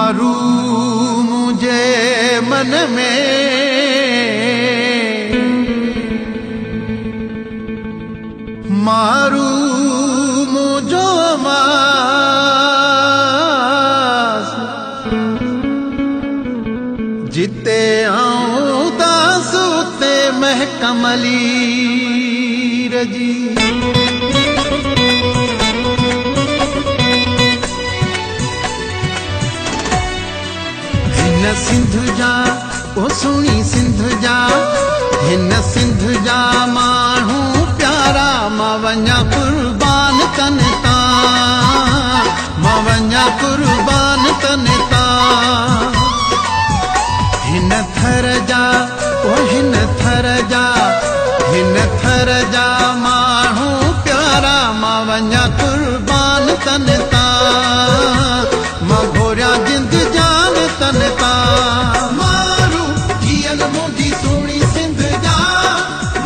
मारू मुझे मन में मारू मुझो मास जिते आऊं दास उते महकमली रजी हिन सिंध जा ओ सुनी सिंध जा हिन सिंध जा माण्हू प्यारा मां वञा कुर्बान तन तां मां वञा कुर्बान तन तां हिन थर जा ओ हिन थर जा माण्हू प्यारा मां वञा कुर्बान तन तां मां घोरिया जिंद जान तन तां मारू जियल मुंहिंजी सोणी सिंध जा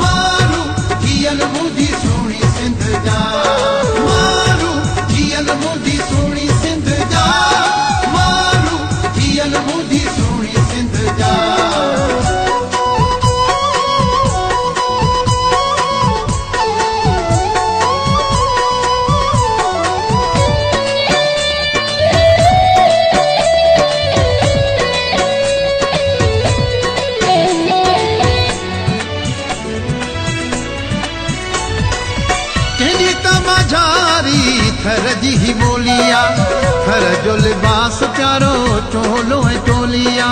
मारू जियल मुंहिंजी सोणी सिंध जा मारू जियल मुंहिंजी सोणी सिंध जा मारू जियल मुंहिंजी सोणी सिंध जा थर जी ही बोलिया थर जो लिबास प्यारो चोलो है चोलिया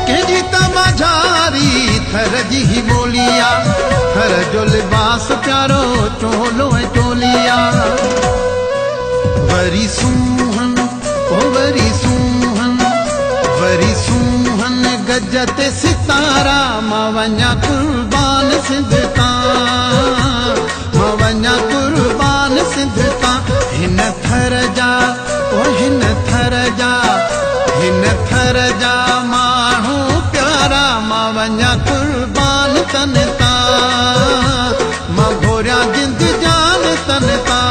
केजी तमाझारी थर जी ही बोलिया थर जो लिबास प्यारो चोलो है चोलिया वरी सूहन ओ वरी सूहन गजते सितारा मां वञा कुर्बान सिंध तां मां वञा कुर्बान सिंध तां हिन थर जा ओ हिन थर जा माण्हू प्यारा मां वञा कुर्बान तन तां मां घोरिया जिंद जान तन तां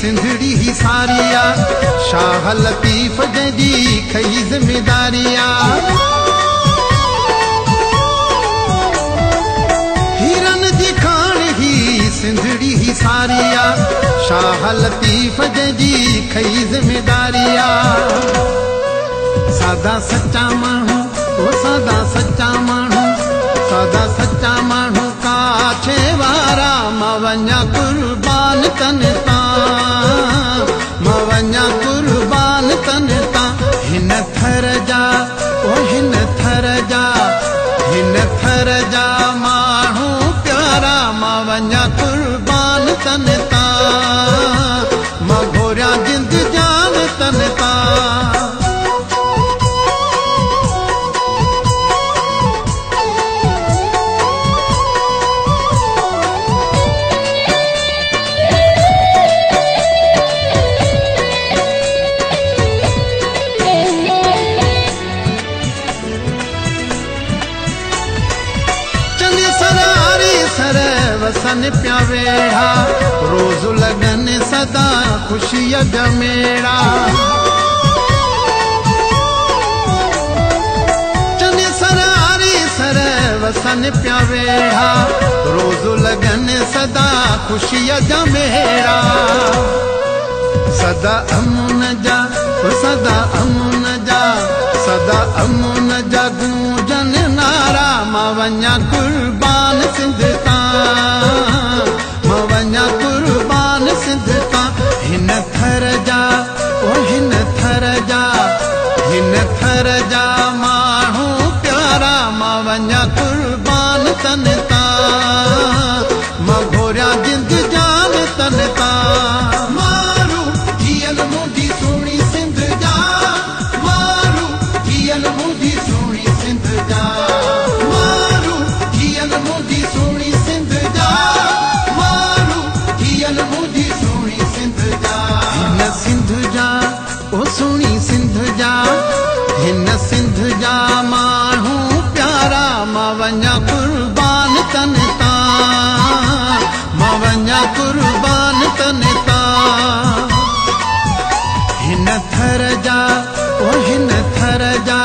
सिंधड़ी ही सारिया शाह लतीफ जी खई जिम्मेदारिया हिरन जी खान ही सिंधड़ी ही सारिया शाह लतीफ जी खई जिम्मेदारिया सादा सच्चा माण्हू ओ सादा सच्चा माण्हू काछे वारा मां वञा कुर्बान तन तां मां वञा कुर्बान तन तां हिन थर जा ओ हिन थर जा माण्हू प्यारा मां वञा कुर्बान तन तां मां घोरिया जिंद जान तन तां वसन प्या वेड़ा रोज लगन सदा खुशिया जमेड़ा चने सरारी सर वसन प्या वेड़ा रोज लगन सदा खुशिया जमेड़ा सदा अमुन जा सदा अमुन जा गूंजन नारा मां वञा कुर्बान सिंध तां मां वञा कुर्बान सिंध तां हिन थर जा ओ हिन थर जा माण्हू प्यारा मां वञा कुर्बान तन तां मां घोरिया जिंद जान तन तां मारू जियल मुंहिंजी सोणी सिंध जा मारू जियल मुंहिंजी सोणी सिंध जा ओ सुणी सिंध जा हिन सिंध जा माण्हू प्यारा मां वञा कुर्बान तन तां मां वञा कुर्बान तन तां हिन थर जा ओ हिन थर जा